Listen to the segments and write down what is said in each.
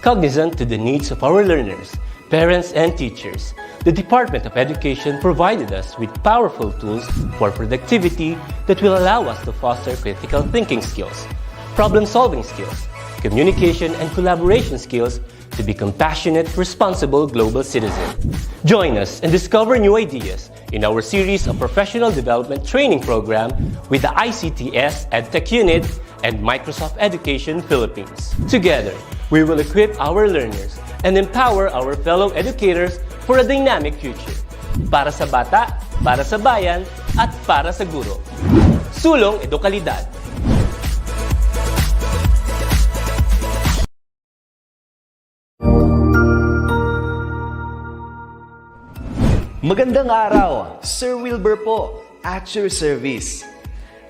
Cognizant to the needs of our learners, parents, and teachers, the Department of Education provided us with powerful tools for productivity that will allow us to foster critical thinking skills, problem-solving skills, communication and collaboration skills to be compassionate, responsible global citizens. Join us and discover new ideas in our series of professional development training program with the ICTS Edtech Unit and Microsoft Education Philippines. Together, we will equip our learners and empower our fellow educators for a dynamic future. Para sa bata, para sa bayan, at para sa guro. Sulong Edukalidad. Magandang araw, Sir Wilbur po, at your service.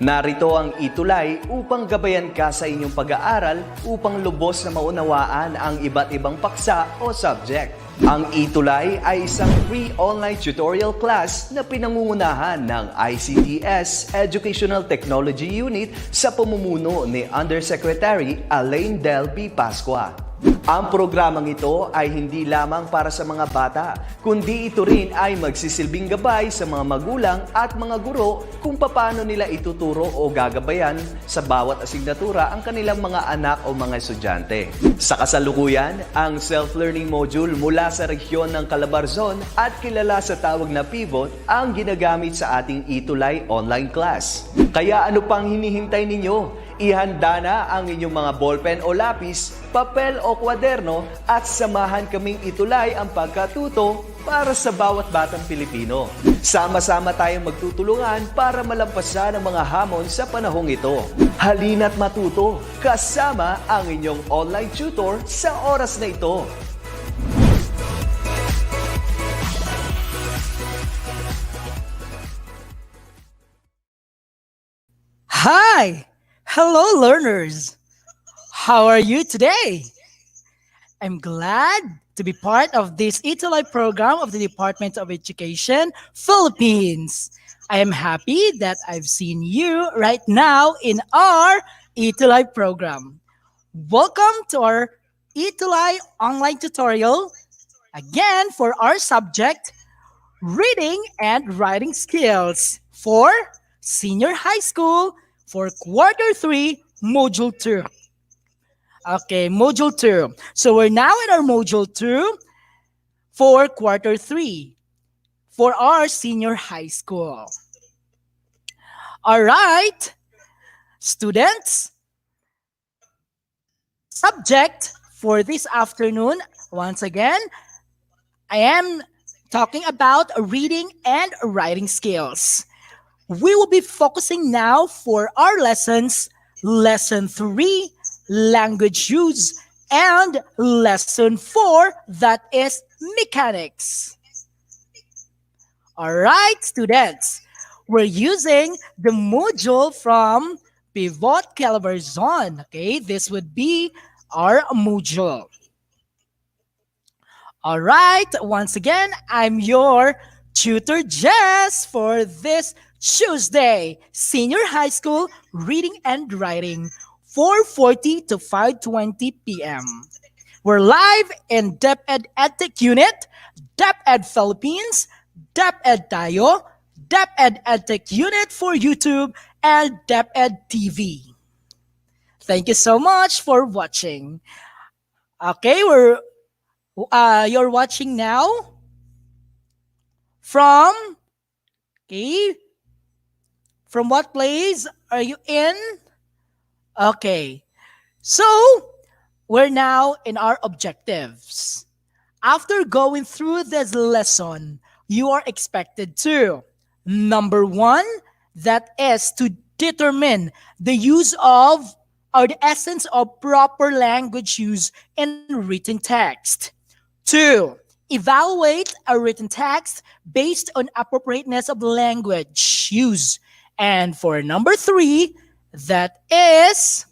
Narito ang ETUlay upang gabayan ka sa inyong pag-aaral upang lubos na maunawaan ang iba't ibang paksa o subject. Ang ETUlay ay isang free online tutorial class na pinangungunahan ng ICTS Educational Technology Unit sa pamumuno ni Undersecretary Elaine Del P. Pascua. Ang programang ito ay hindi lamang para sa mga bata, kundi ito rin ay magsisilbing gabay sa mga magulang at mga guro kung paano nila ituturo o gagabayan sa bawat asignatura ang kanilang mga anak o mga estudyante. Sa kasalukuyan, ang self-learning module mula sa rehiyon ng Calabarzon at kilala sa tawag na pivot ang ginagamit sa ating ETUlay online class. Kaya ano pang hinihintay ninyo? Ihanda na ang inyong mga ballpen o lapis, papel o kwaderno at samahan kaming itulay ang pagkatuto para sa bawat batang Pilipino. Sama-sama tayong magtutulungan para malampasan ang mga hamon sa panahong ito. Halina't matuto kasama ang inyong online tutor sa oras na ito. Hi! Hello, learners! How are you today? I'm glad to be part of this ETUlay program of the Department of Education Philippines. I am happy that I've seen you right now in our ETUlay program. Welcome to our ETUlay online tutorial, again for our subject, Reading and Writing Skills for Senior High School for Quarter 3, Module 2. Okay, Module 2. So we're now in our Module 2 for Quarter 3 for our Senior High School. All right, students, subject for this afternoon, once again, I am talking about reading and writing skills. We will be focusing now for our lessons, Lesson 3, Language Use, and Lesson 4, that is Mechanics. All right, students, we're using the module from Pivot Calabarzon. Okay, this would be our module. All right, once again, I'm your tutor Jess for this Tuesday, Senior High School Reading and Writing, 4:40 to 5:20 p.m. We're live in DepEd Edtech Unit, DepEd Philippines, DepEd Tayo, DepEd Edtech Unit for YouTube, and DepEd TV. Thank you so much for watching. Okay, you're watching now from what place are you in? Okay, so we're now in our objectives. After going through this lesson, you are expected to, number 1, that is to determine the use of or the essence of proper language use in written text. 2, evaluate a written text based on appropriateness of language use. And for number 3, that is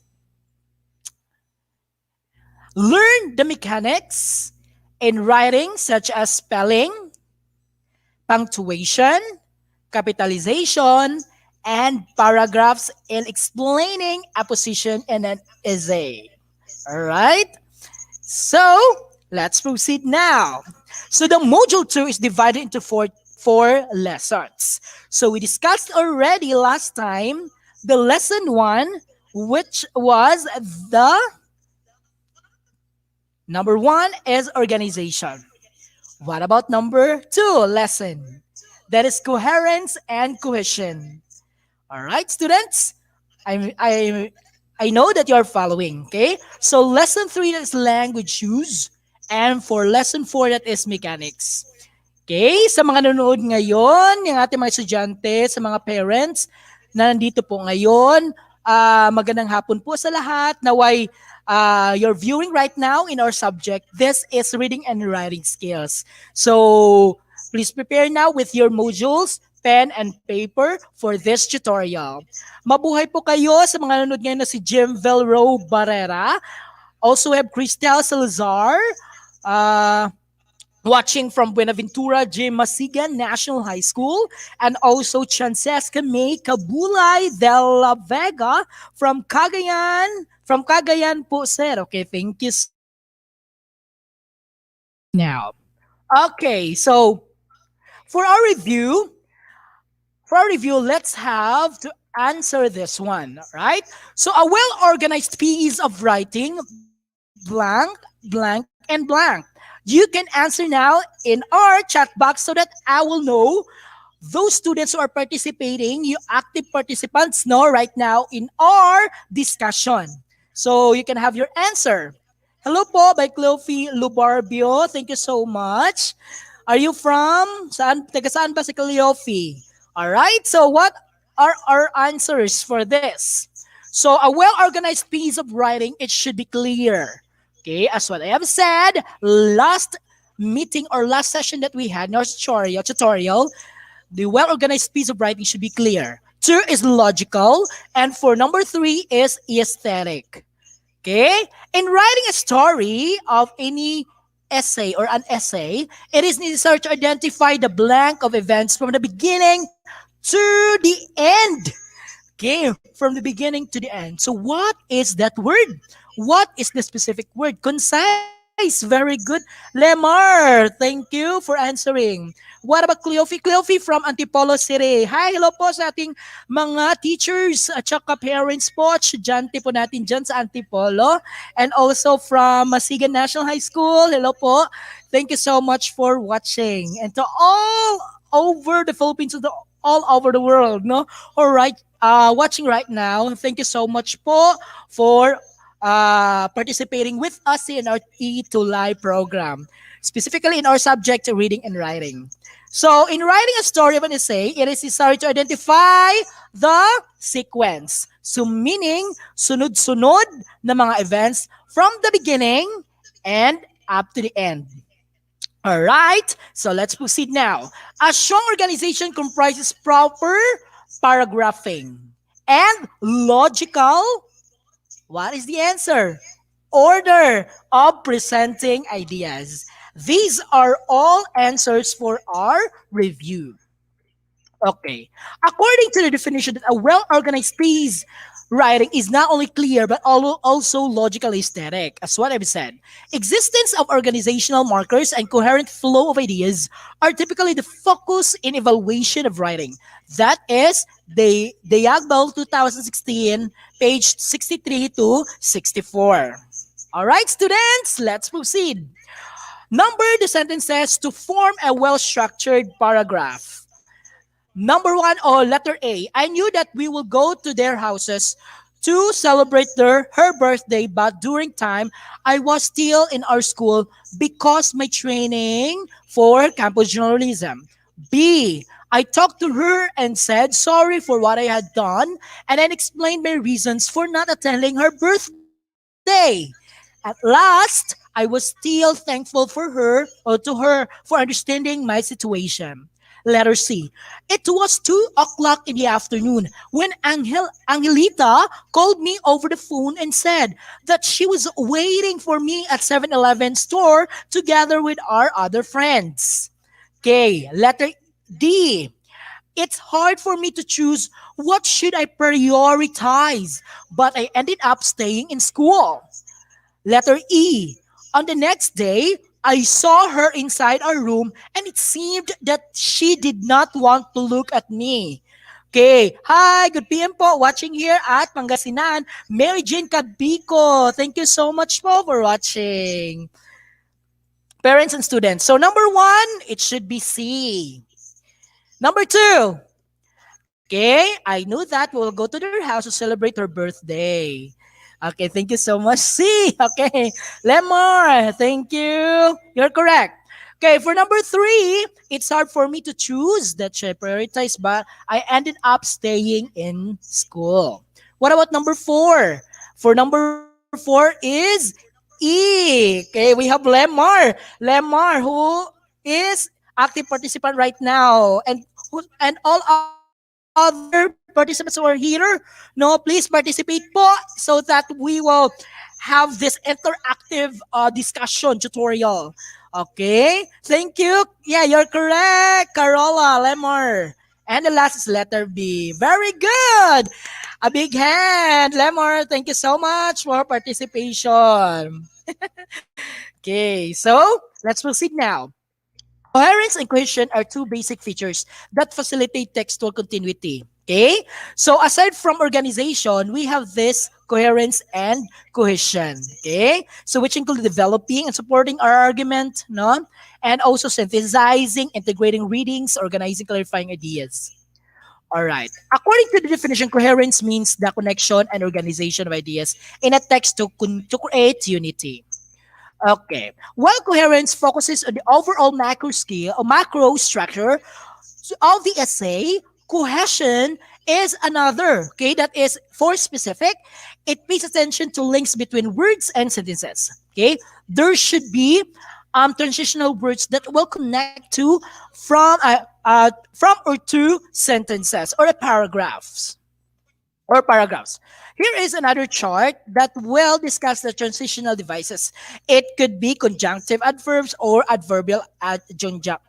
learn the mechanics in writing such as spelling, punctuation, capitalization, and paragraphs in explaining a position in an essay. All right? So let's proceed now. So the module 2 is divided into four lessons. So we discussed already last time the lesson 1, which was the number 1 is organization. What about number 2 lesson? That is coherence and cohesion. All right, students? I know that you are following, okay? So lesson 3 that is language use, and for lesson 4 that is mechanics. Okay, sa mga nanonood ngayon, yung ating mga estudyante, sa mga parents na nandito po ngayon, magandang hapon po sa lahat. Naway you're viewing right now in our subject. This is reading and writing skills. So please prepare now with your modules, pen and paper for this tutorial. Mabuhay po kayo sa mga nanonood ngayon na si Jim Velro Barrera. Also we have Cristel Salazar, watching from Buenaventura J. Masigan National High School, and also Francesca May Cabulay de la Vega from Cagayan. From Cagayan po, sir. Okay, thank you now. Okay, so for our review, let's have to answer this one, right? So a well-organized piece of writing, blank, blank, and blank. You can answer now in our chat box so that I will know those students who are participating, you active participants know right now in our discussion. So you can have your answer. Hello po by Cleophie Lubarbio. Thank you so much. Are you from? Taga saan ba si Cleophie? Alright, so what are our answers for this? So a well-organized piece of writing, it should be clear. Okay, as what I have said, last meeting or last session that we had in our tutorial, the well-organized piece of writing should be clear. 2 is logical, and for number 3 is aesthetic. Okay, in writing a story of any essay or an essay, it is necessary to identify the blank of events from the beginning to the end. Okay, from the beginning to the end. So what is that word? What is the specific word? Concise. Very good. Lemar, thank you for answering. What about Cleophie? Cleophie from Antipolo City. Hi, hello po sa ating mga teachers at saka parents po. Estudyante po natin dyan sa Antipolo. And also from Masigan National High School. Hello po. Thank you so much for watching. And to all over the Philippines, all over the world, no? All right, watching right now, thank you so much po for participating with us in our ETUlay program, specifically in our subject, reading and writing. So, in writing a story of an essay, it is necessary to identify the sequence. So, meaning, sunod-sunod na mga events from the beginning and up to the end. All right, so let's proceed now. A strong organization comprises proper paragraphing and logical. What is the answer? Order of presenting ideas. These are all answers for our review. Okay. According to the definition that a well-organized piece writing is not only clear but also logically aesthetic, as what I've said. Existence of organizational markers and coherent flow of ideas are typically the focus in evaluation of writing. That is the Diagbal 2016, page 63 to 64. All right, students, let's proceed. Number the sentences to form a well-structured paragraph. Number 1, or letter A. I knew that we will go to their houses to celebrate her birthday, but during time, I was still in our school because my training for campus journalism. B. I talked to her and said sorry for what I had done, and then explained my reasons for not attending her birthday. At last, I was still thankful for her or to her for understanding my situation. Letter C. It was 2 o'clock in the afternoon when Angelita called me over the phone and said that she was waiting for me at 7-Eleven store together with our other friends. Okay, letter D. It's hard for me to choose what should I prioritize, but I ended up staying in school. Letter E. On the next day, I saw her inside our room and it seemed that she did not want to look at me. Okay. Hi, good PM po. Watching here at Pangasinan, Mary Jane Cabico. Thank you so much po for watching. Parents and students. So number one, it should be C. Number two, okay, I knew that we'll go to their house to celebrate her birthday. Okay, thank you so much. C. Okay, Lemar, thank you. You're correct. Okay, for number three, it's hard for me to choose that should I prioritize, but I ended up staying in school. What about number four? For number four is E. Okay, we have Lemar. Lemar, who is active participant right now, and all other participants who are here, no, please participate po so that we will have this interactive discussion tutorial. Okay, thank you. Yeah, you're correct, Carola Lemar. And the last is letter B. Very good. A big hand, Lemar. Thank you so much for participation. Okay, so let's proceed now. Coherence and cohesion are two basic features that facilitate textual continuity. Okay? So aside from organization, we have this coherence and cohesion. Okay? So which include developing and supporting our argument, no? And also synthesizing, integrating readings, organizing, clarifying ideas. All right. According to the definition, coherence means the connection and organization of ideas in a text to create unity. Okay. While coherence focuses on the overall macro scale or macro structure of the essay, cohesion is another, okay, that is for specific. It pays attention to links between words and sentences. Okay. There should be transitional words that will connect to from or to sentences or paragraphs. Here is another chart that will discuss the transitional devices. It could be conjunctive adverbs or adverbial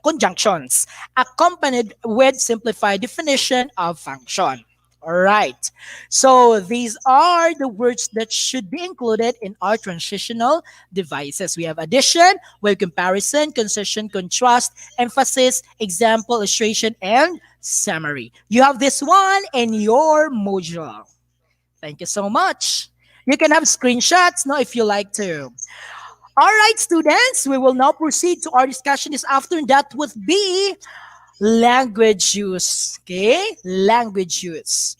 conjunctions, accompanied with simplified definition of function. All right. So these are the words that should be included in our transitional devices. We have addition, we have comparison, concession, contrast, emphasis, example, illustration, and summary. You have this one in your module. Thank you so much. You can have screenshots now if you like to. All right, students, we will now proceed to our discussion this afternoon. That would be language use. Okay, language use.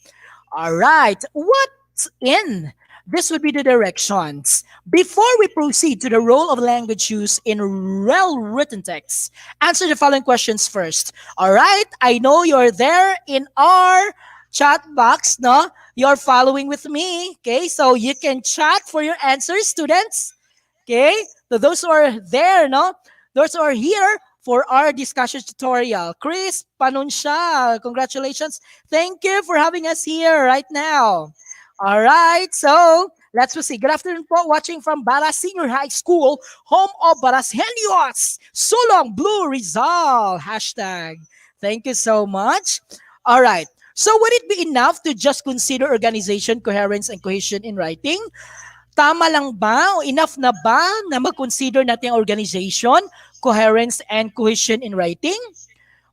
All right, what's in? This would be the directions. Before we proceed to the role of language use in well-written text, answer the following questions first. All right, I know you're there in our chat box, no? You're following with me, okay? So you can chat for your answers, students. Okay? So those who are there, no? Those who are here for our discussion tutorial. Chris Panunsha, congratulations. Thank you for having us here right now. All right, so let's proceed. Good afternoon po, watching from Baras Senior High School, home of Baras Helios. So long, Blue Rizal. Hashtag. Thank you so much. All right. So would it be enough to just consider organization, coherence, and cohesion in writing? Tama lang ba o enough na ba na mag-consider natin ang organization, coherence, and cohesion in writing?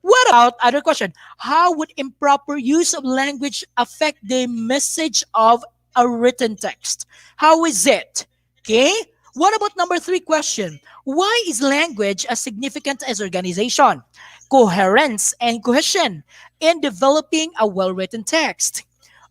What about, other question, how would improper use of language affect the message of a written text? How is it? Okay? What about number 3 question? Why is language as significant as organization, coherence, and cohesion in developing a well-written text?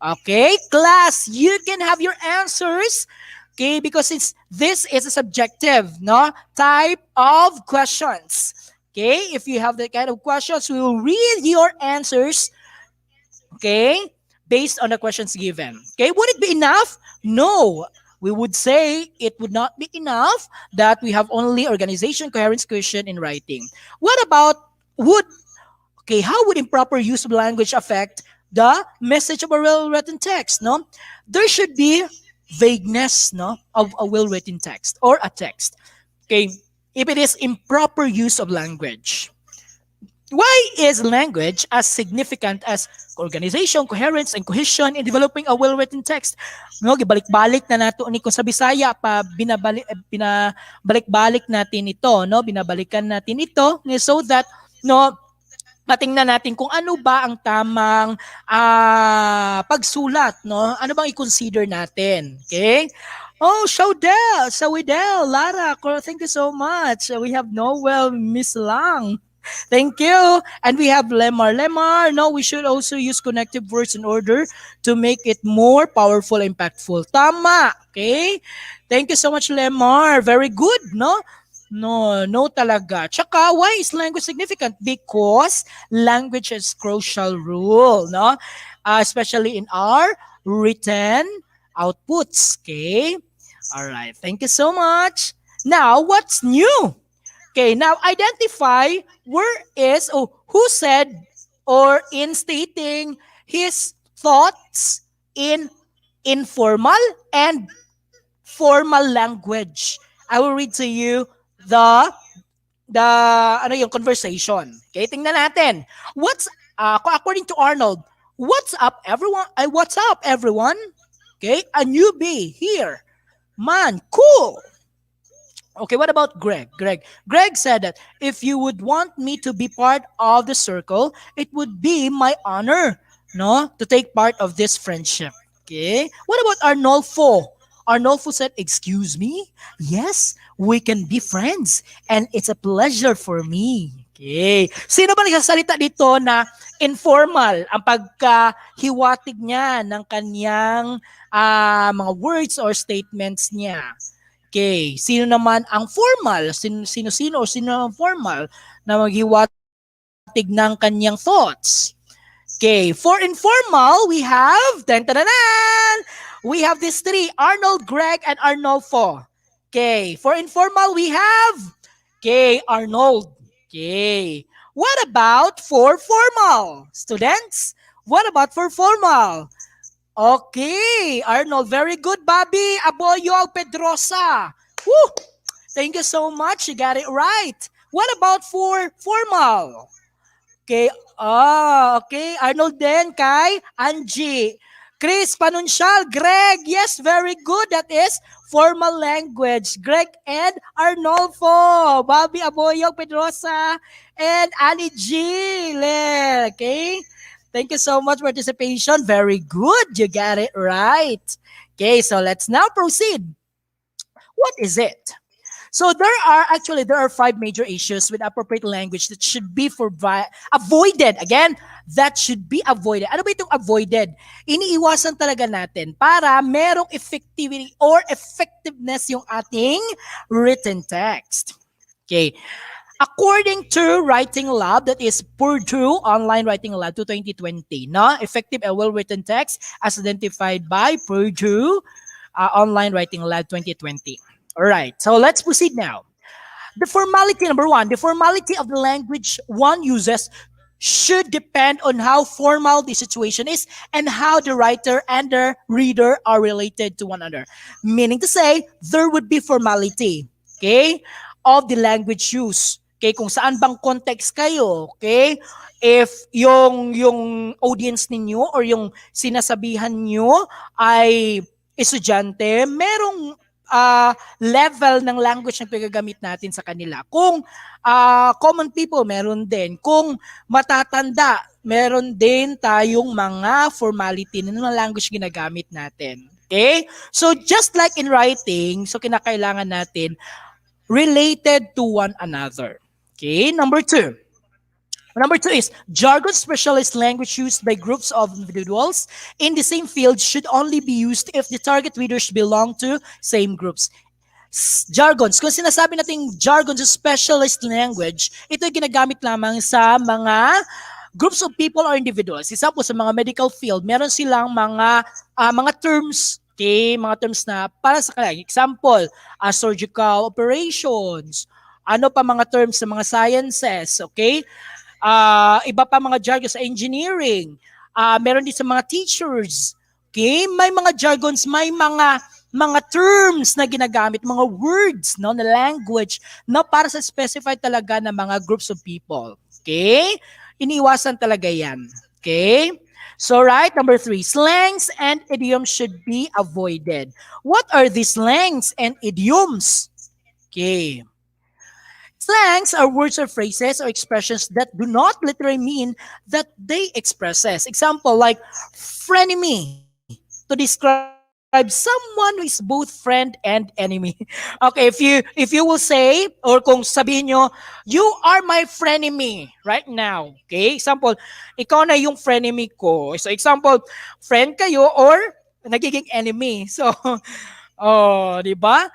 Okay, class, you can have your answers. Okay, because this is a subjective, no, type of questions. Okay, if you have that kind of questions, we will read your answers. Okay, based on the questions given. Okay, would it be enough? No. We would say it would not be enough that we have only organization, coherence, cohesion in writing. What about how would improper use of language affect the message of a well-written text? No, there should be vagueness, no, of a well-written text or a text. Okay, if it is improper use of language. Why is language as significant as organization, coherence, and cohesion in developing a well-written text? No, gibalik-balik na nato ni kung sa Bisaya pa binabalik-balik natin ito, no? Binabalikan natin ito so that no matingnan natin kung ano ba ang tamang pagsulat, no? Ano bang i-consider natin? Okay? Oh, Shawdell, Lara, thank you so much. We have Noel, Miss Lang. Thank you. And we have Lemar. No, we should also use connective words in order to make it more powerful, impactful. Tama. Okay? Thank you so much, Lemar. Very good, no? No talaga. Tsaka, why is language significant? Because language is crucial role, no? Especially in our written outputs. Okay? All right. Thank you so much. Now, what's new? Okay, now identify where is or who said or in stating his thoughts in informal and formal language. I will read to you the yung conversation. Okay, tingnan natin. According to Arnold, what's up everyone? What's up everyone? Okay, a newbie here. Man, cool. Okay, what about Greg? Greg said that if you would want me to be part of the circle, it would be my honor, no, to take part of this friendship. Okay. What about Arnolfo? Arnolfo said, "Excuse me? Yes, we can be friends, and it's a pleasure for me." Okay. Sino ba nagsasalita dito na informal ang pagkahiwatig niya ng kanyang mga words or statements niya? Okay, sino naman ang formal? Sino o sino ang formal na maghiwatig ng kanyang thoughts? Okay, for informal, we have, we have these three, Arnold, Greg, and Arnolfo. Okay, for informal, we have, Arnold. Okay, what about for formal? Students, what about for formal? Okay, Arnold, very good, Bobby. Aboyo Pedrosa. Woo! Thank you so much. You got it right. What about for formal? Okay, okay. Arnold din kay Angie. Chris Panunsyal, Greg. Yes, very good. That is formal language. Greg and Arnolfo. Bobby Aboyo Pedrosa and Annie G. Okay. Thank you so much for participation. Very good. You got it right. Okay, so let's now proceed. What is it? So there are 5 major issues with appropriate language that should be avoided. Again, that should be avoided. Ano ba itong avoided? Iniiwasan talaga natin para merong effectivity or effectiveness yung ating written text. Okay. According to Writing Lab, that is Purdue Online Writing Lab to 2020, no? Effective and well-written text as identified by Purdue Online Writing Lab 2020. All right, so let's proceed now. The formality, number 1, the formality of the language one uses should depend on how formal the situation is and how the writer and the reader are related to one another. Meaning to say, there would be formality, okay, of the language use. Okay, kung saan bang context kayo, okay? If yung audience ninyo or yung sinasabihan nyo ay estudyante, merong level ng language na pagagamit natin sa kanila. Kung common people, meron din. Kung matatanda, meron din tayong mga formality ng language ginagamit natin. Okay? So just like in writing, so kinakailangan natin related to one another. Okay, number 2. Number 2 is jargon specialist language used by groups of individuals in the same field should only be used if the target readers belong to same groups. Jargons, kung sinasabi natin jargons specialist language, ito ay ginagamit lamang sa mga groups of people or individuals. Example, sa mga medical field, meron silang mga terms, okay, mga terms na para sa kanila. Example, surgical operations, ano pa mga terms sa mga sciences, okay? Iba pa mga jargons sa engineering. Meron din sa mga teachers. Okay? May mga jargons, may mga terms na ginagamit, mga words, no, na language na para sa specified talaga na mga groups of people. Okay? Iniwasan talaga yan. Okay? So right, number 3, slangs and idioms should be avoided. What are the slangs and idioms? Okay. Slangs are words or phrases or expressions that do not literally mean that they expresses. Example like frenemy to describe someone who is both friend and enemy. Okay, if you will say or kung sabihin nyo, you are my frenemy right now. Okay, example, ikaw na yung frenemy ko. So example, friend kayo or nagiging enemy. So oh, di ba?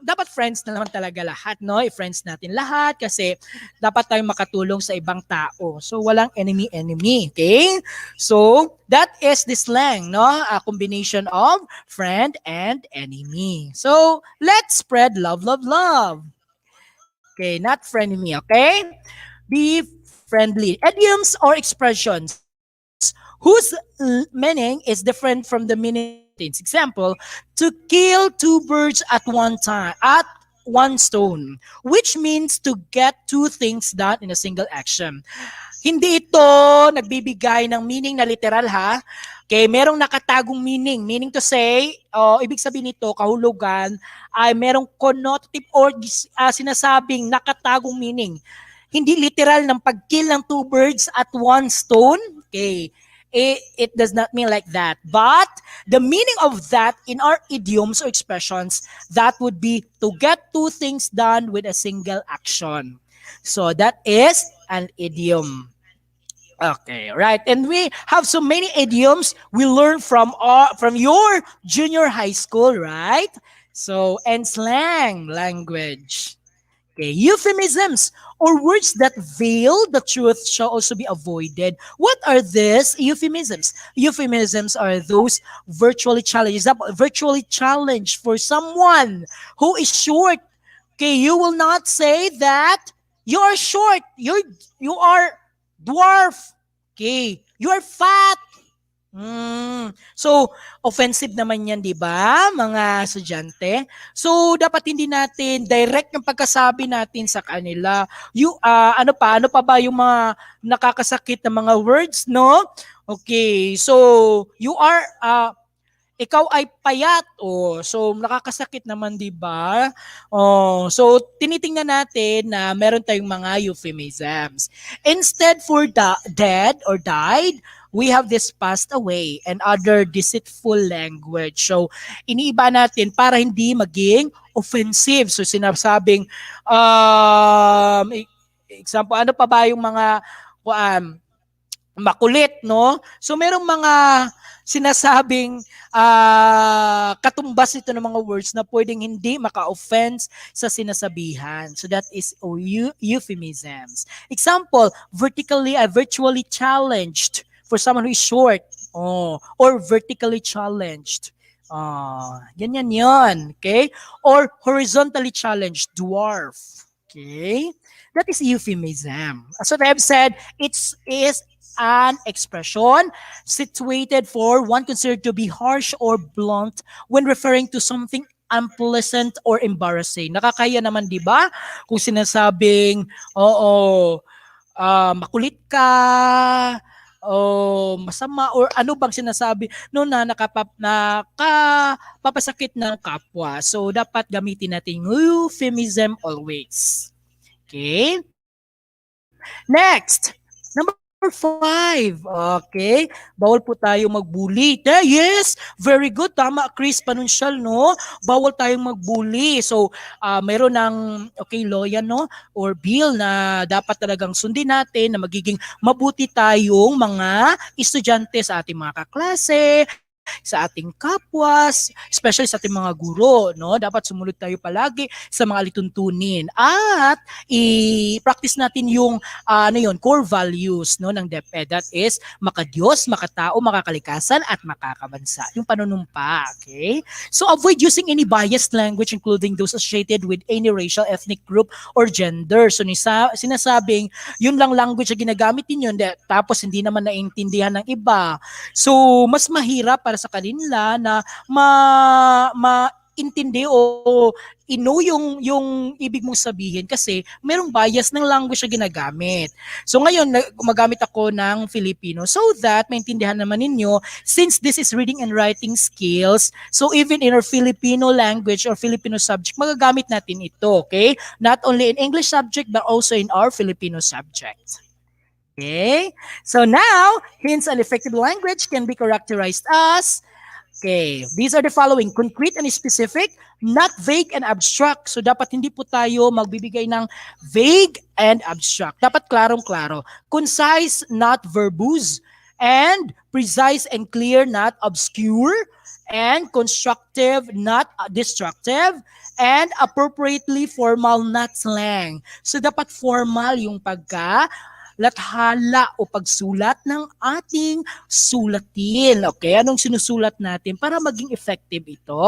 Dapat friends na naman talaga lahat, no? I-friends natin lahat kasi dapat tayong makatulong sa ibang tao. So, walang enemy-enemy, okay? So, that is the slang, no? A combination of friend and enemy. So, let's spread love, love, love. Okay, not frenemy, okay? Be friendly. Idioms or expressions whose meaning is different from the meaning of the sentence. Example, to kill two birds at one time, at one stone, which means to get two things done in a single action. Hindi ito nagbibigay ng meaning na literal ha. Okay, merong nakatagong meaning. Meaning to say, ibig sabihin nito, kahulugan, ay merong connotative or sinasabing nakatagong meaning. Hindi literal ng pag-kill ng two birds at one stone. Okay, it does not mean like that. But the meaning of that in our idioms or expressions, that would be to get two things done with a single action. So that is an idiom. Okay, right. And we have so many idioms we learn from your junior high school, right? So, and slang language. Okay, euphemisms or words that veil the truth shall also be avoided. What are these euphemisms? Euphemisms are those virtually challenged for someone who is short. Okay, you will not say that you are short. You are dwarf. Okay, you are fat. So, offensive naman yan, di ba, mga estudyante? So, dapat hindi natin direct yung pagkasabi natin sa kanila. Ano pa ba yung mga nakakasakit na mga words, no? Okay, so, ikaw ay payat. So nakakasakit naman, 'di ba? So tinitingnan natin na meron tayong mga euphemisms. Instead for dead or died, we have this passed away and other deceitful language. So iniiba natin para hindi maging offensive. So sinasabing example, ano pa ba yung mga makulit, no? So merong mga sinasabing katumbas ito ng mga words na pwedeng hindi maka-offense sa sinasabihan. So that is euphemisms. Example, virtually challenged for someone who is short. Or vertically challenged. Ganyan yon. Okay? Or horizontally challenged, dwarf. Okay? That is euphemism. As what I have said, it is an expression situated for one considered to be harsh or blunt when referring to something unpleasant or embarrassing. Nakakaya naman, di ba? Kung sinasabing, makulit ka, masama, or ano bang sinasabi no na nakapapasakit ng kapwa. So, dapat gamitin natin euphemism always. Okay? Next, number 5. Okay. Bawal po tayo magbully. Yes, very good. Tama, Chris Panunsyal, no? Bawal tayong magbully. So, mayroon ng, law yan, no? Or bill na dapat talagang sundin natin na magiging mabuti tayong mga estudyante sa ating mga kaklase, sa ating kapwa, especially sa ating mga guro, no? Dapat sumunod tayo palagi sa mga lituntunin at i-practice natin yung core values, no, ng DepEd. That is makadiyos, makatao, makakalikasan at makakabansa. Yung panunumpa, okay? So avoid using any biased language including those associated with any racial, ethnic group or gender. So sinasabing yun lang language na ginagamit ninyo tapos hindi naman naiintindihan ng iba. So mas mahirap para sa kanila na intindi o i-know yung ibig mong sabihin kasi merong bias ng language na ginagamit. So ngayon, gumagamit ako ng Filipino so that maintindihan naman ninyo, since this is reading and writing skills, so even in our Filipino language or Filipino subject, magagamit natin ito, okay? Not only in English subject but also in our Filipino subject. Okay? So now, hence an effective language can be characterized as, okay, these are the following: concrete and specific, not vague and abstract. So dapat hindi po tayo magbibigay ng vague and abstract. Dapat klarong-klaro. Concise, not verbose. And precise and clear, not obscure. And constructive, not destructive. And appropriately formal, not slang. So dapat formal yung lathala o pagsulat ng ating sulatin. Okay, anong sinusulat natin para maging effective ito?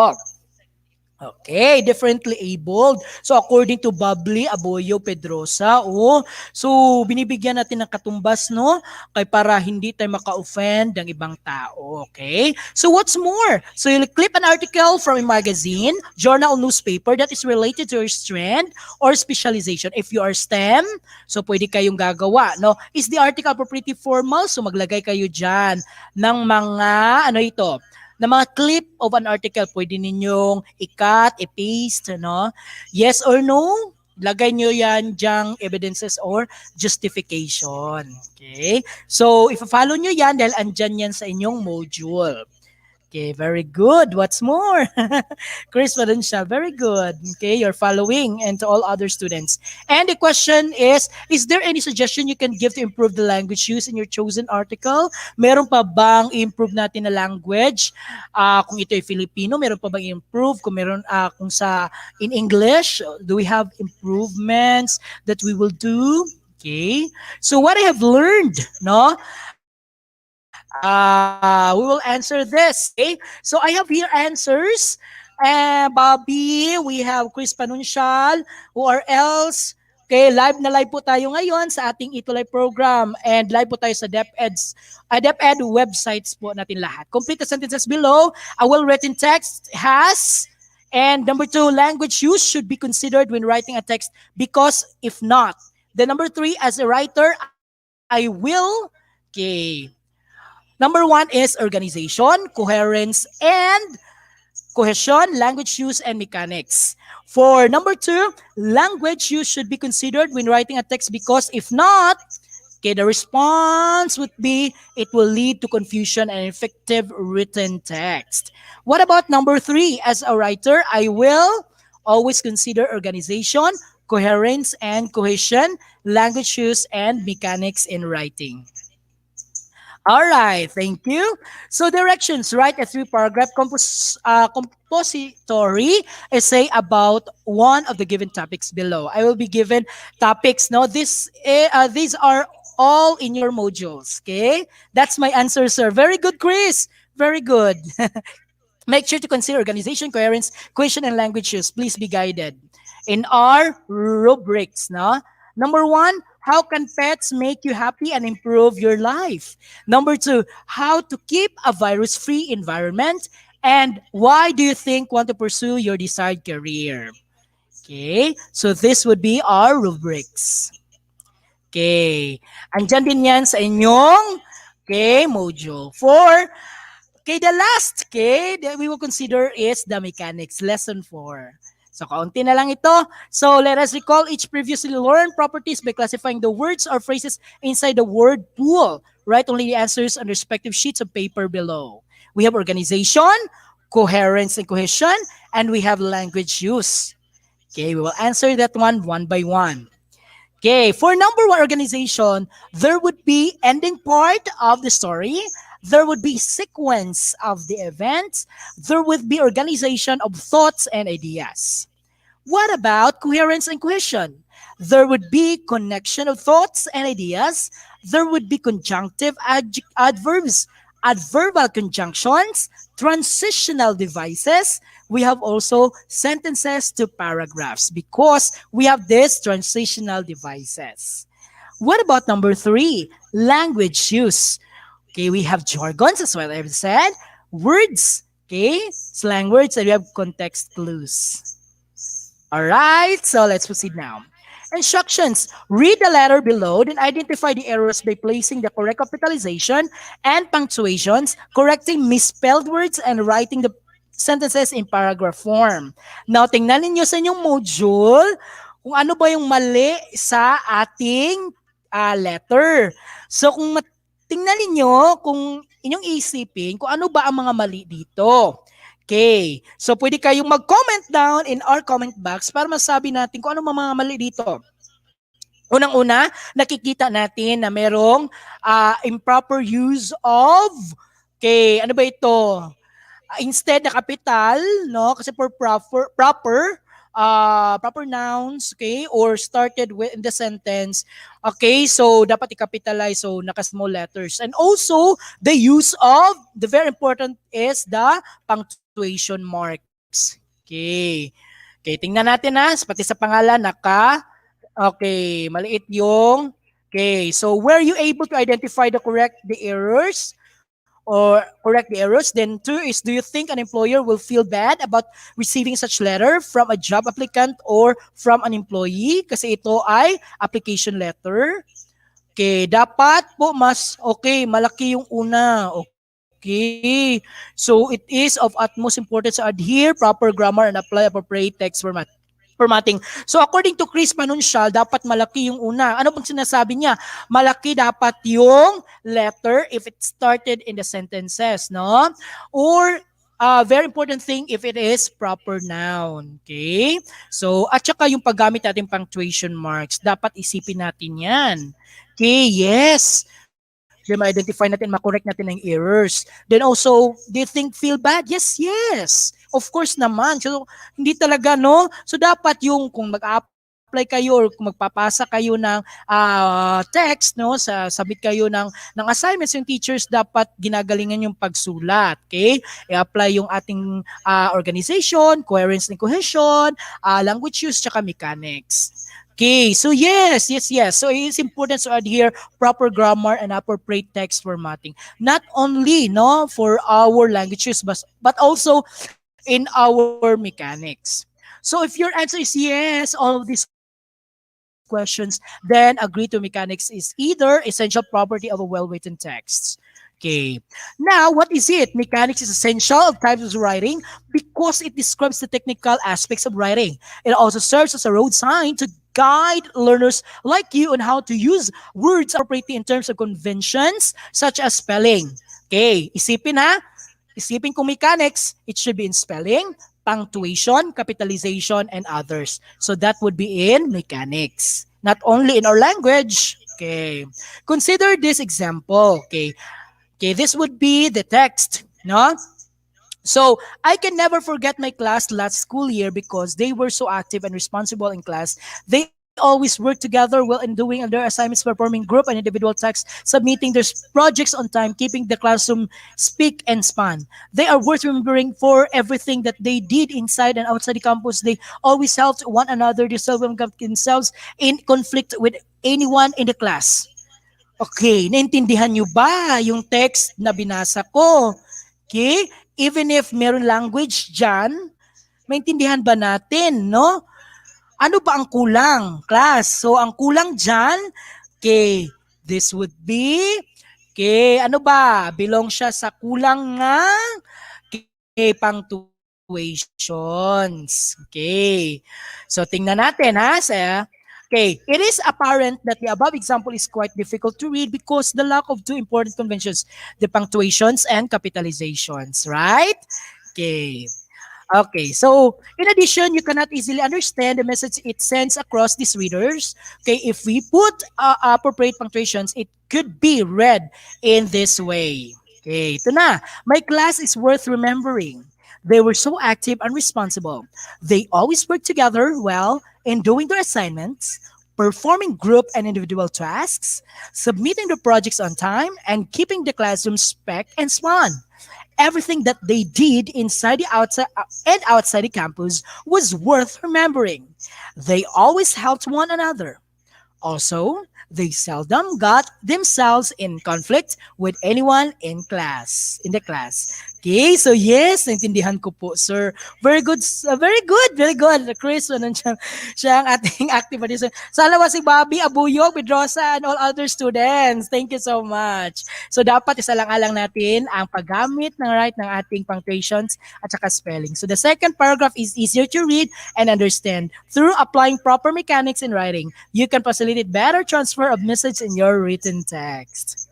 Okay, differently abled. So according to Bubbly Aboyo Pedrosa, so binibigyan natin ng katumbas, no? Kay para hindi tayo maka-offend ng ibang tao, okay? So what's more? So you'll clip an article from a magazine, journal, newspaper that is related to your strand or specialization. If you are STEM, so pwede kayong gagawa, no? Is the article appropriately formal? So maglagay kayo dyan ng mga, na mga clip of an article, pwede ninyong i-cut, i-paste, no? Yes or no? Lagay nyo yan dyang evidences or justification. Okay? So, if-follow nyo yan dahil andyan yan sa inyong module. Okay, very good. What's more? Chris Padensya, very good. Okay, you're following, and to all other students. And the question is there any suggestion you can give to improve the language used in your chosen article? Meron pa bang improve natin na language? Kung ito ay Filipino, meron pa bang improve? Kung meron, kung sa in English, do we have improvements that we will do? Okay. So what I have learned, no? We will answer this. Okay? So I have here answers. Bobby, we have Chris Panuncial, who are else. Okay, live na live po tayo ngayon sa ating ETUlay program, and live po tayo sa DepEd websites po natin lahat. Complete the sentences below. A well-written text has, and number 2, language use should be considered when writing a text because if not. Then number 3, as a writer, I will, okay. Number 1 is organization, coherence, and cohesion, language use, and mechanics. For number 2, language use should be considered when writing a text because if not, okay, the response would be it will lead to confusion and effective written text. What about number 3? As a writer, I will always consider organization, coherence, and cohesion, language use, and mechanics in writing. All right, thank you. So directions: write a 3-paragraph compository essay about one of the given topics below. I will be given topics. No, these are all in your modules. Okay, that's my answer, sir. Very good, Chris. Very good. Make sure to consider organization, coherence, cohesion, and language use. Please be guided in our rubrics. No, number 1. How can pets make you happy and improve your life? Number 2, how to keep a virus-free environment, and why do you think want to pursue your desired career? Okay, so this would be our rubrics. Okay, andyan din yan sa inyong module 4. Okay, the last that we will consider is the mechanics, lesson 4. So, kaunti na lang ito. So, let us recall each previously learned properties by classifying the words or phrases inside the word pool. Write only the answers on respective sheets of paper below. We have organization, coherence and cohesion, and we have language use. Okay, we will answer that one by one. Okay, for number 1, organization, there would be ending part of the story. There would be sequence of the events. There would be organization of thoughts and ideas. What about coherence and cohesion? There would be connection of thoughts and ideas. There would be conjunctive adverbs, adverbial conjunctions, transitional devices. We have also sentences to paragraphs because we have these transitional devices. What about number 3? Language use. Okay, we have jargons, as well as I've said, words, Okay? Slang words and we have context clues. Alright, so let's proceed now. Instructions. Read the letter below, then identify the errors by placing the correct capitalization and punctuations, correcting misspelled words, and writing the sentences in paragraph form. Now, tingnan ninyo sa inyong module kung ano ba yung mali sa ating letter. So, kung tingnan ninyo, kung inyong isipin, kung ano ba ang mga mali dito. Okay. So, pwede kayong mag-comment down in our comment box para masabi natin kung ano mga mali dito. Unang-una, nakikita natin na merong improper use of, okay, ano ba ito? Instead na capital, no? Kasi for proper nouns, okay, or started with in the sentence, okay, so dapat i-capitalize, so naka-small letters. And also, the use of, the very important is the punctuation marks. Okay. Okay, tingnan natin pati sa pangalan, okay, maliit yung, okay, so were you able to identify the errors? Or correct the errors. Then 2 is, do you think an employer will feel bad about receiving such letter from a job applicant or from an employee? Kasi ito ay application letter. Okay, dapat po malaki yung una. Okay. So it is of utmost importance to adhere proper grammar and apply appropriate text formatting. So according to Chris Manunsyal, dapat malaki yung una. Ano bang sinasabi niya? Malaki dapat yung letter if it started in the sentences, no? Or very important thing if it is proper noun. Okay? So, at saka yung paggamit natin punctuation marks, dapat isipin natin yan. Okay, yes. Then ma-identify natin, ma-correct natin ang errors. Then also, do you feel bad? Yes, yes. Of course naman. So, hindi talaga, no? So, dapat yung kung mag-apply kayo or kung magpapasa kayo ng text, no? Submit kayo ng assignments, yung teachers dapat ginagalingan yung pagsulat. Okay? I-apply yung ating organization, coherence and cohesion, language use, tsaka mechanics. Okay, so yes. So it's important to adhere proper grammar and appropriate text formatting. Not only for our languages, but also in our mechanics. So if your answer is yes, all of these questions, then agree to mechanics is either essential property of a well-written text. Okay. Now, what is it? Mechanics is essential of types of writing because it describes the technical aspects of writing. It also serves as a road sign to guide learners like you on how to use words appropriately in terms of conventions such as spelling. Okay, isipin kung mechanics, it should be in spelling, punctuation, capitalization, and others. So that would be in mechanics, not only in our language. Okay, consider this example. Okay, this would be the text, no? So, I can never forget my class last school year because they were so active and responsible in class. They always worked together while in doing their assignments, performing group and individual tasks, submitting their projects on time, keeping the classroom spick and span. They are worth remembering for everything that they did inside and outside the campus. They always helped one another. They seldom got themselves in conflict with anyone in the class. Okay, naintindihan nyo ba yung text na binasa ko? Okay? Even if meron language dyan, maintindihan ba natin, no? Ano ba ang kulang, class? So, ang kulang dyan, okay, this would be, okay, ano ba? Belong siya sa kulang nga, okay, punctuations. Okay. So, tingnan natin, okay, it is apparent that the above example is quite difficult to read because the lack of two important conventions, the punctuations and capitalizations, right? Okay. Okay, so in addition, you cannot easily understand the message it sends across these readers. Okay, if we put appropriate punctuations, it could be read in this way. Okay, ito na. My class is worth remembering. They were so active and responsible. They always worked together well in doing their assignments, performing group and individual tasks, submitting the projects on time, and keeping the classroom spec and span. Everything that they did inside the outside and outside the campus was worth remembering. They always helped one another. Also, they seldom got themselves in conflict with anyone in the class. Okay, so yes, naintindihan ko po, sir. Very good, very good, very good. Chris, ano siya ang ating active participant. Salamat si Bobby Abuyog, Pedrosa, and all other students. Thank you so much. So dapat isalang-alang natin ang paggamit ng right ng ating punctuations at saka spelling. So the second paragraph is easier to read and understand. Through applying proper mechanics in writing, you can facilitate better transfer of message in your written text.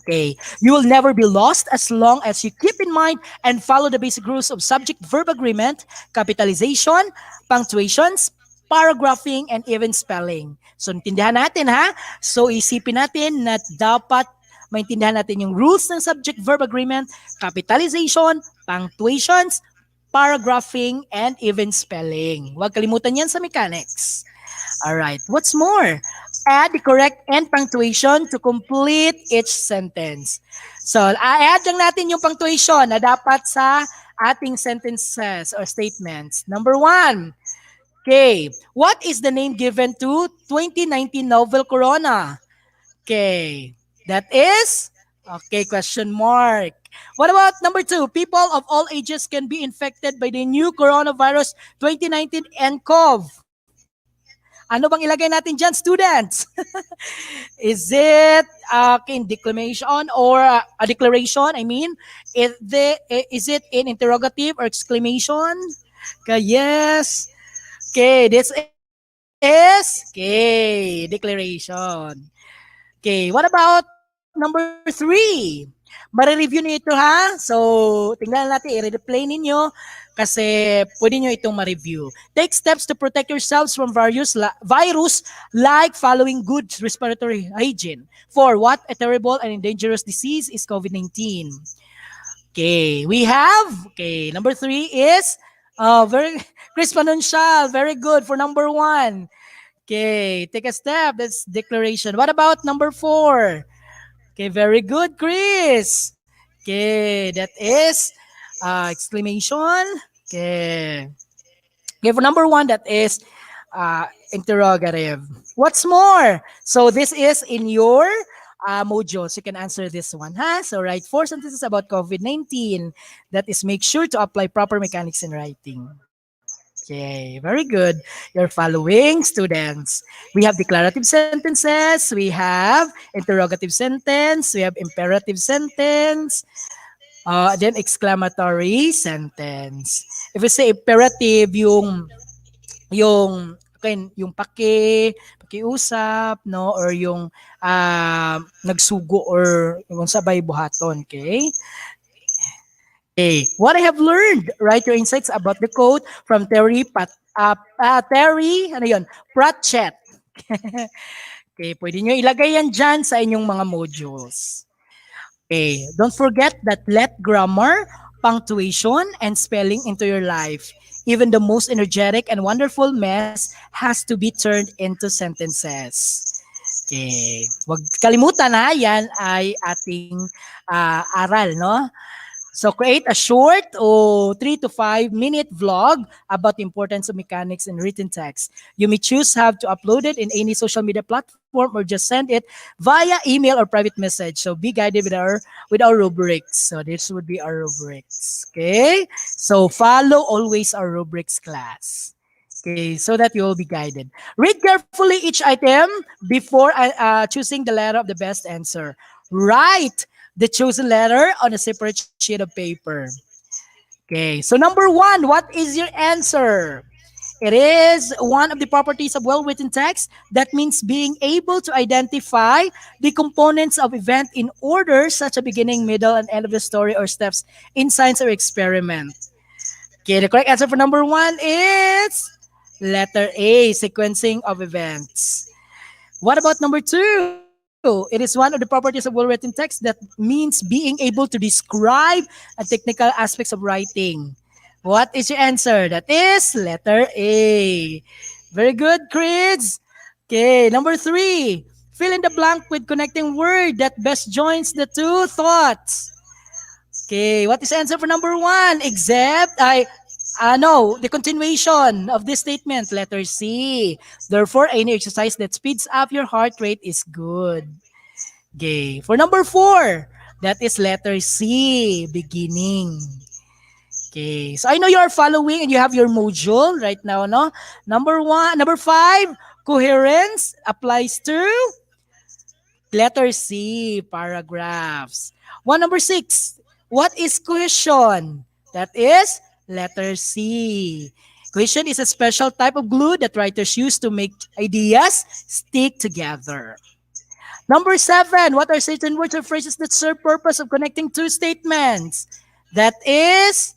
Okay. You will never be lost as long as you keep in mind and follow the basic rules of subject-verb agreement, capitalization, punctuations, paragraphing, and even spelling. So, intindihan natin ha. So, isipin natin na dapat maintindihan natin yung rules ng subject-verb agreement, capitalization, punctuations, paragraphing, and even spelling. Huwag kalimutan yan sa mechanics. Alright, what's more? Add the correct end punctuation to complete each sentence. So, add lang natin yung punctuation na dapat sa ating sentences or statements. Number 1. Okay, what is the name given to 2019 novel Corona? Okay, that is? Okay, question mark. What about number 2? People of all ages can be infected by the new coronavirus 2019 nCoV. Ano bang ilagay natin dyan, students? Is it in declamation or a declaration? I mean, is it in interrogative or exclamation? Okay, yes. Okay, this is declaration. Okay, what about number 3? Mare-review niyo ito ha. So, tingnan natin, i-replay ninyo kasi pwede nyo itong ma-review. Take steps to protect yourselves from virus like following good respiratory hygiene. For what a terrible and dangerous disease is COVID-19. Okay, we have, number 3 is very Chris Panuncial, very good for number 1. Okay, take a step, that's declaration. What about number 4? Okay, very good, Chris. Okay, that is exclamation. Okay. Okay, for number 1, that is interrogative. What's more? So this is in your modules. You can answer this one. So write 4 sentences about COVID-19. That is, make sure to apply proper mechanics in writing. Okay, very good. You're following, students. We have declarative sentences, we have interrogative sentence, we have imperative sentence, then exclamatory sentence. If we say imperative, yung pakiusap, no, or yung nagsugo or yung sabay buhaton, okay? Okay, what I have learned, write your insights about the quote from Terry Pratchett. Okay, pwede nyo ilagay yan dyan sa inyong mga modules. Okay, don't forget that let grammar, punctuation, and spelling into your life. Even the most energetic and wonderful mess has to be turned into sentences. Okay, wag kalimutan ha, yan ay ating aral, no? So create a short 3 to 5 minute vlog about the importance of mechanics in written text. You may choose how to upload it in any social media platform or just send it via email or private message. So be guided with our rubrics. So this would be our rubrics. Okay? So follow always our rubrics class. Okay, so that you will be guided. Read carefully each item before choosing the letter of the best answer. Write the chosen letter on a separate sheet of paper. Okay, so number 1, what is your answer? It is one of the properties of well-written text. That means being able to identify the components of event in order, such a beginning, middle, and end of the story or steps in science or experiment. Okay, the correct answer for number 1 is letter A, sequencing of events. What about number 2? It is one of the properties of well-written text that means being able to describe technical aspects of writing. What is your answer? That is letter A. Very good, Chris. Okay, number 3. Fill in the blank with connecting word that best joins the two thoughts. Okay, what is the answer for number 1? Except, the continuation of this statement, letter C. Therefore, any exercise that speeds up your heart rate is good. Okay. For number 4, That is letter C, beginning. Okay, so I know you are following and you have your module right now, no? Number 5, coherence applies to letter C, paragraphs. Number 6, what is cohesion? That is letter C. Cohesion is a special type of glue that writers use to make ideas stick together. Number 7, what are certain words or phrases that serve purpose of connecting two statements? That is,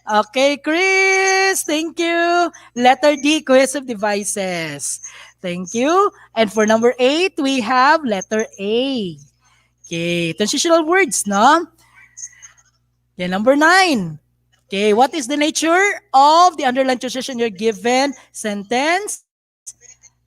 okay, Chris, thank you. Letter D, cohesive devices. Thank you. And for number 8, we have letter A. Okay, transitional words, no? Okay, number 9. Okay, what is the nature of the underlined transition in your given sentence?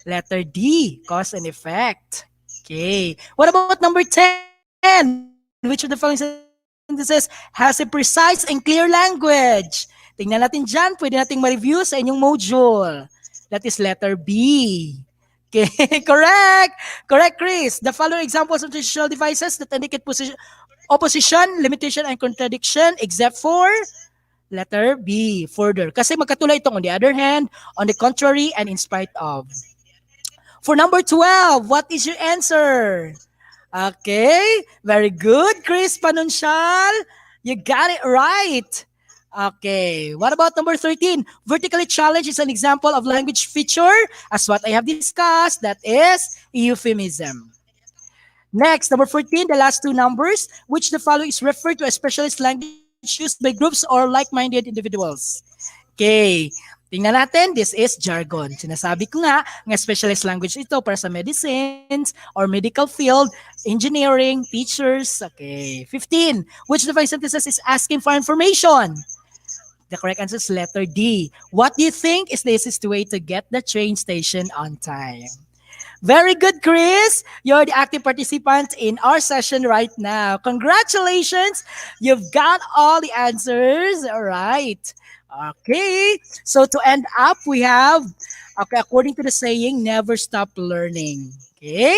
Letter D, cause and effect. Okay, what about number 10? Which of the following sentences has a precise and clear language? Tingnan natin dyan, pwede nating ma-review sa inyong module. That is letter B. Okay, correct. Correct, Chris. The following examples of transitional devices that indicate opposition, limitation, and contradiction, except for letter B, further. Kasi magkatulad itong on the other hand, on the contrary, and in spite of. For number 12, what is your answer? Okay, very good, Chris Panunsyal. You got it right. Okay, what about number 13? Vertically challenged is an example of language feature, as what I have discussed, that is euphemism. Next, number 14, the last two numbers, which the following is referred to as specialist language used by groups or like-minded individuals. Okay, tingnan natin, this is jargon. Sinasabi ko nga specialist language ito para sa medicines or medical field, engineering, teachers. Okay, 15, which device synthesis is asking for information? The correct answer is letter D. What do you think is the easiest way to get the train station on time? Very good, Chris. You're the active participant in our session right now. Congratulations. You've got all the answers. All right. Okay. So to end up, we have, okay, according to the saying, never stop learning. Okay.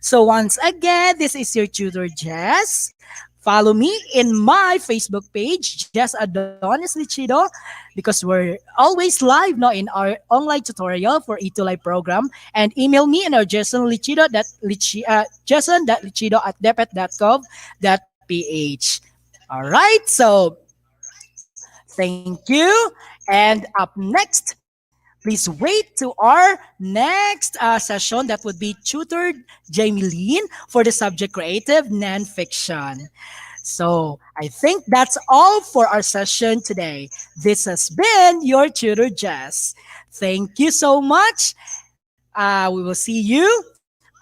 So once again, this is your tutor, Jess. Follow me in my Facebook page, Jess Adonis Lichido, because we're always live now in our online tutorial for ETUlay program. And email me in our jason.lichido@deped.gov.ph. All right, so thank you. And up next, please wait to our next session. That would be tutored Jamie Lean for the subject creative nonfiction. So I think that's all for our session today. This has been your tutor, Jess. Thank you so much. We will see you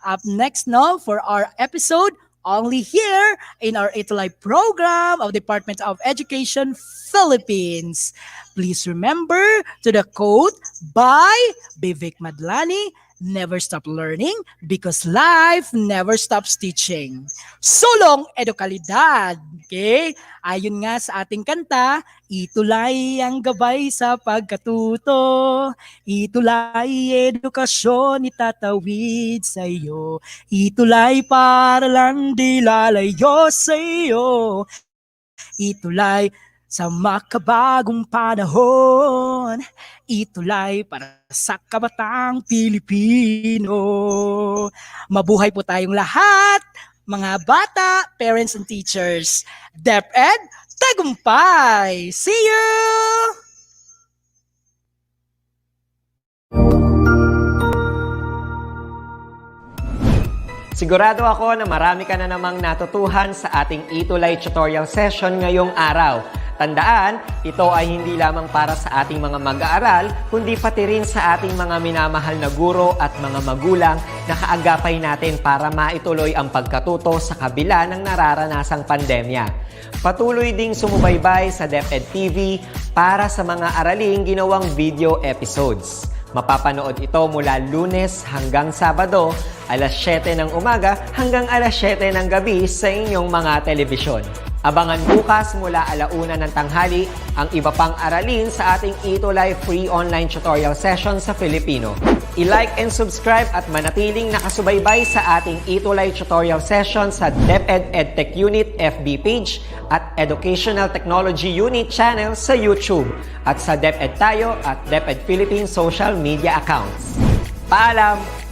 up next now for our episode only here in our ETUlay program of Department of Education Philippines. Please remember to the quote by Vivek Madlani, never stop learning because life never stops teaching. Sulong edukalidad. Okay? Ayon nga sa ating kanta, ETUlay ang gabay sa pagkatuto. ETUlay edukasyon itatawid sa iyo. ETUlay para lang di lalayo sa iyo. ETUlay sa makabagong panahon, ETUlay para sa kabatang Pilipino. Mabuhay po tayong lahat, mga bata, parents and teachers. DepEd, tagumpay! See you! Sigurado ako na marami ka na namang natutuhan sa ating ETUlay tutorial session ngayong araw. Tandaan, ito ay hindi lamang para sa ating mga mag-aaral, kundi pati rin sa ating mga minamahal na guro at mga magulang na kaagapay natin para maituloy ang pagkatuto sa kabila ng nararanasang pandemya. Patuloy ding sumubaybay sa DepEd TV para sa mga araling ginawang video episodes. Mapapanood ito mula Lunes hanggang Sabado, alas 7 ng umaga hanggang alas 7 ng gabi sa inyong mga telebisyon. Abangan bukas mula 1:00 ng tanghali ang iba pang aralin sa ating ETUlay free online tutorial session sa Filipino. I-like and subscribe at manatiling nakasubaybay sa ating ETUlay tutorial session sa DepEd Edtech Unit FB page at Educational Technology Unit channel sa YouTube at sa DepEd Tayo at DepEd Philippines social media accounts. Paalam!